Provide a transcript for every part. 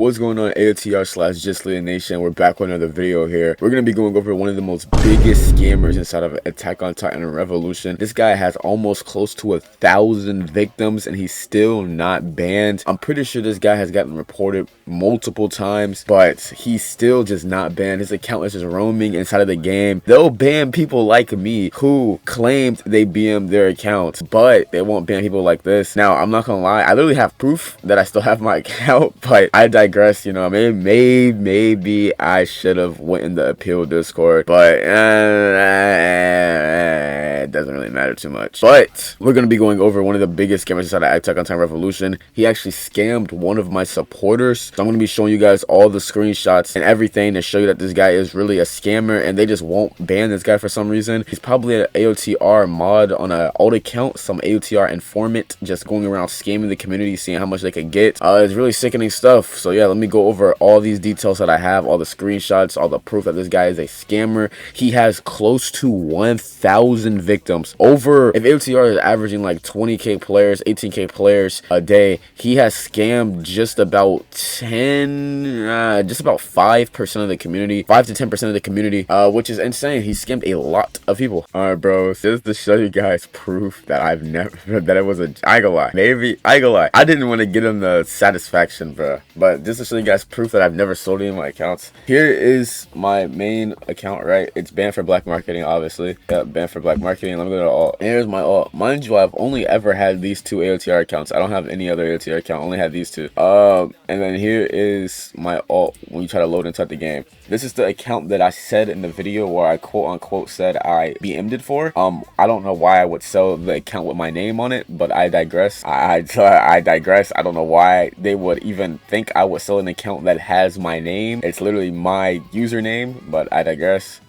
What's going on, AOTR slash Justleeahh Nation? We're back with another video here. We're going to be going over one of the most biggest scammers inside of Attack on Titan Revolution. This guy has almost close to 1,000 victims and he's still not banned. I'm pretty sure this guy has gotten reported multiple times, but he's still just not banned. His account is just roaming inside of the game. They'll ban people like me who claimed they BM'd their account, but they won't ban people like this. Now, I'm not gonna lie, I literally have proof that I still have my account, but I digress. You know, maybe I should have went in the appeal Discord, but it doesn't really matter too much. But we're gonna be going over one of the biggest scammers inside of Attack on Titan Revolution. He actually scammed one of my supporters, so I'm gonna be showing you guys all the screenshots and everything to show you that this guy is really a scammer, and they just won't ban this guy for some reason. He's probably an AOTR mod on an old account, some AOTR informant, just going around scamming the community, seeing how much they could get. It's really sickening stuff. So yeah, let me go over all these details that I have, all the screenshots, all the proof that this guy is a scammer. He has close to 1,000 victims. Over, if AOTR is averaging like 20k players, 18k players a day, he has scammed just about 5% of the community, 5 to 10% of the community, which is insane. He scammed a lot of people. All right, bro, just to show you guys proof that I've never, that it was a, I go lie, I didn't want to get him the satisfaction, bro, but just to show you guys proof that I've never sold any of my accounts. Here is my main account, right? It's banned for black marketing, obviously. Yeah, banned for black marketing. Let me go to alt. And here's my alt. Mind you, I've only ever had these two AOTR accounts. I don't have any other AOTR account. I only have these two. And then here is my alt when you try to load inside the game. This is the account that I said in the video where I quote unquote said I BM'd it for. I don't know why I would sell the account with my name on it, but I digress. I digress. I don't know why they would even think I would sell an account that has my name. It's literally my username, but I digress.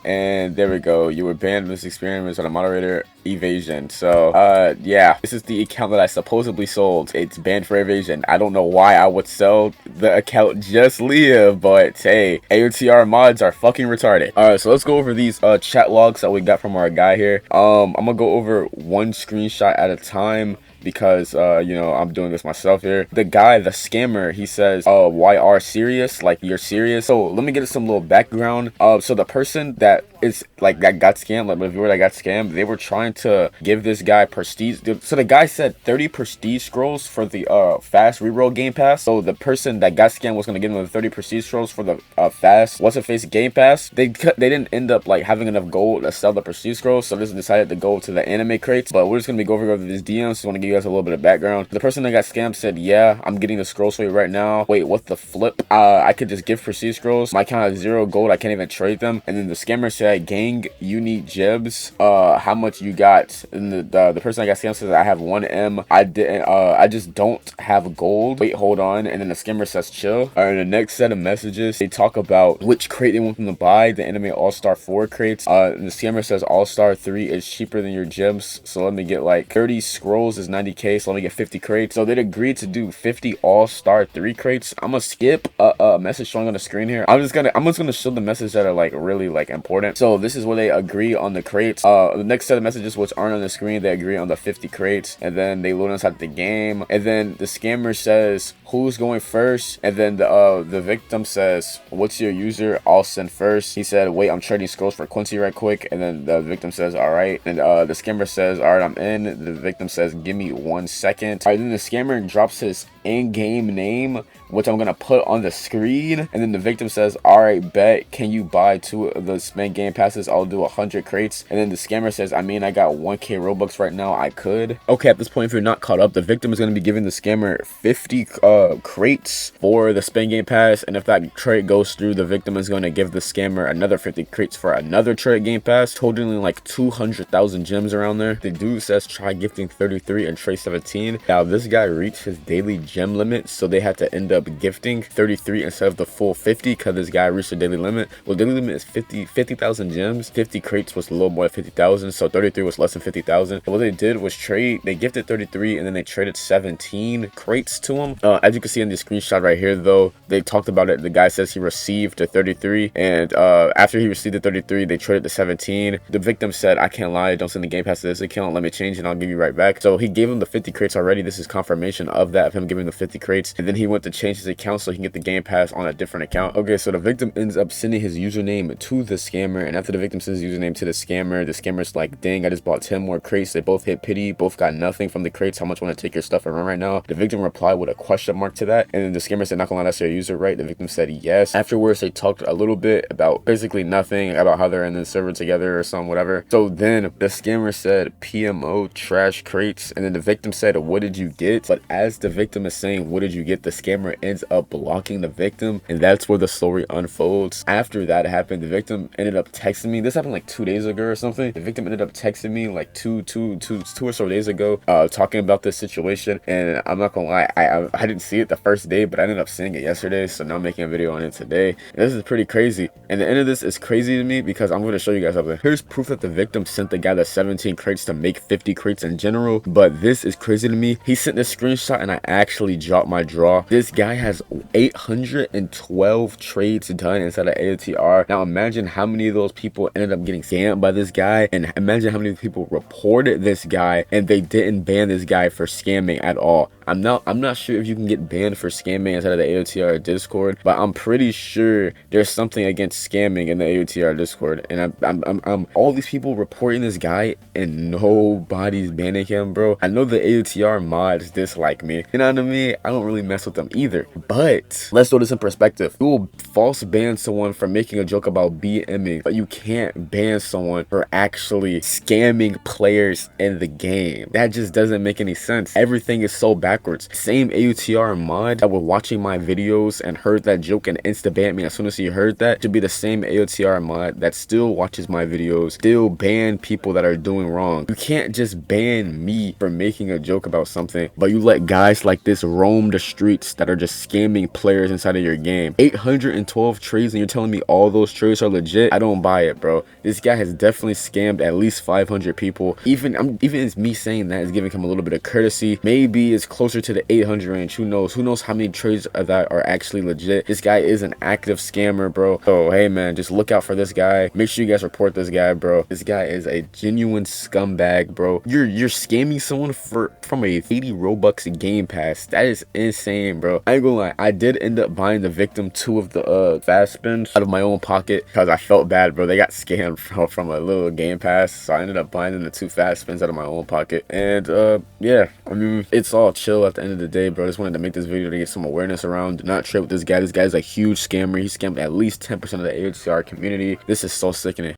And there we go. You were banned from this experiment on a moderator evasion. So yeah, this is the account that I supposedly sold. It's banned for evasion. I don't know why I would sell the account Justleeahh, but hey, AOTR mods are fucking retarded. Alright, so let's go over these chat logs that we got from our guy here. I'm gonna go over one screenshot at a time, because you know, I'm doing this myself here. The guy, the scammer, he says YR serious, like you're serious. So let me get some little background. So the person that is like that got scammed, like the viewer that got scammed, they were trying to give this guy prestige. So the guy said 30 prestige scrolls for the fast reroll game pass. So the person that got scammed was gonna give him the 30 prestige scrolls for the fast what's it face game pass. They didn't end up like having enough gold to sell the prestige scrolls, so they just decided to go to the anime crates. But we're just gonna be going over these DMs. So I want to give you guys a little bit of background. The person that got scammed said, yeah, I'm getting the scrolls for you right now. Wait, what the flip? I could just give prestige scrolls. My account has 0 gold. I can't even trade them. And then the scammer said, gang, you need gebs. How much you got? And the person that got scammed says, I have 1M. I just don't have gold. Wait, hold on. And then the scammer says, chill. In the next set of messages, they talk about which crate they want them to buy. The anime All-Star 4 crates. And the scammer says All-Star 3 is cheaper than your gems. So let me get like 30 scrolls is 90k. So let me get 50 crates. So they'd agreed to do 50 All-Star 3 crates. I'm gonna skip a message showing on the screen here. I'm just gonna show the messages that are like really like important. So this is where they agree on the crates. The next set of messages which aren't on the screen, they agree on the 50 crates, and then they load inside the game. And then the scammer says, who's going first? And then the victim says, what's your user? I'll send first. He said, wait, I'm trading scrolls for Quincy right quick. And then the victim says, all right. And the scammer says, all right, I'm in. The victim says, give me 1 second. All right, then the scammer drops his in-game name, which I'm gonna put on the screen. And then the victim says, all right, bet, can you buy 2 of the spend game passes? I'll do 100 crates. And then the scammer says, I mean, I got 1k Robux right now, I could. Okay, at this point, if you're not caught up, the victim is gonna be giving the scammer 50 crates for the spend game pass, and if that trade goes through, the victim is going to give the scammer another 50 crates for another trade game pass, totaling like 200,000 gems around there. The dude says try gifting 33 and trade 17. Now this guy reached his daily gem limit, so they had to end up gifting 33 instead of the full 50 because this guy reached the daily limit. Well, daily limit is 50,000 gems. 50 crates was a little more than 50,000, so 33 was less than 50,000. What they did was trade. They gifted 33 and then they traded 17 crates to him. As you can see in the screenshot right here, though, they talked about it. The guy says he received the 33, and after he received the 33, they traded the 17. The victim said, I can't lie, don't send the game pass to this account, let me change it and I'll give you right back. So he gave him the 50 crates already. This is confirmation of that, of him giving spamming the 50 crates, and then he went to change his account so he can get the game pass on a different account. Okay, so the victim ends up sending his username to the scammer, and after the victim sends his username to the scammer's like, dang, I just bought 10 more crates. They both hit pity, both got nothing from the crates. How much want to take your stuff and run right now? The victim replied with a question mark to that, and then the scammer said, not gonna lie, that's your user, right? The victim said yes. Afterwards, they talked a little bit about basically nothing, about how they're in the server together or some whatever. So then the scammer said PMO trash crates, and then the victim said, what did you get? But as the victim is saying, what did you get, the scammer ends up blocking the victim, and that's where the story unfolds. After that happened, the victim ended up texting me. This happened like 2 days ago or something. The victim ended up texting me like two or so days ago, talking about this situation, and I'm not gonna lie, I didn't see it the first day, but I ended up seeing it yesterday, so now I'm making a video on it today. And this is pretty crazy, and the end of this is crazy to me because I'm going to show you guys something. Here's proof that the victim sent the guy the 17 crates to make 50 crates in general, but this is crazy to me. He sent this screenshot and I actually dropped my draw. This guy has 812 trades done inside of AOTR. Now imagine how many of those people ended up getting scammed by this guy, and imagine how many people reported this guy and they didn't ban this guy for scamming at all. I'm not sure if you can get banned for scamming inside of the AOTR Discord, but I'm pretty sure there's something against scamming in the AOTR Discord. And I'm all these people reporting this guy and nobody's banning him, bro. I know the AOTR mods dislike me. You know what I mean? I don't really mess with them either. But let's throw this in perspective. You will false ban someone for making a joke about BMing, but you can't ban someone for actually scamming players in the game. That just doesn't make any sense. Everything is so backwards. Same AOTR mod that was watching my videos and heard that joke and insta-banned me as soon as he heard that should be the same AOTR mod that still watches my videos, still ban people that are doing wrong. You can't just ban me for making a joke about something, but you let guys like this roam the streets that are just scamming players inside of your game. 812 trades and you're telling me all those trades are legit? I don't buy it, bro. This guy has definitely scammed at least 500 people. Even it's me saying that is giving him a little bit of courtesy. Maybe it's closer to the 800 range. Who knows how many trades of that are actually legit. This guy is an active scammer, bro. So hey man, just look out for this guy. Make sure you guys report this guy, bro. This guy is a genuine scumbag, bro. You're scamming someone from a 80 Robux game pass. That is insane, bro. I ain't gonna lie, I did end up buying the victim 2 of the fast spins out of my own pocket because I felt bad, bro. They got scammed from a little game pass, so I ended up buying them the 2 fast spins out of my own pocket. And yeah, I mean, it's all chill at the end of the day, bro. I just wanted to make this video to get some awareness around. Do not trade with this guy. This guy's a huge scammer. He scammed at least 10% of the AOTR community. This is so sickening.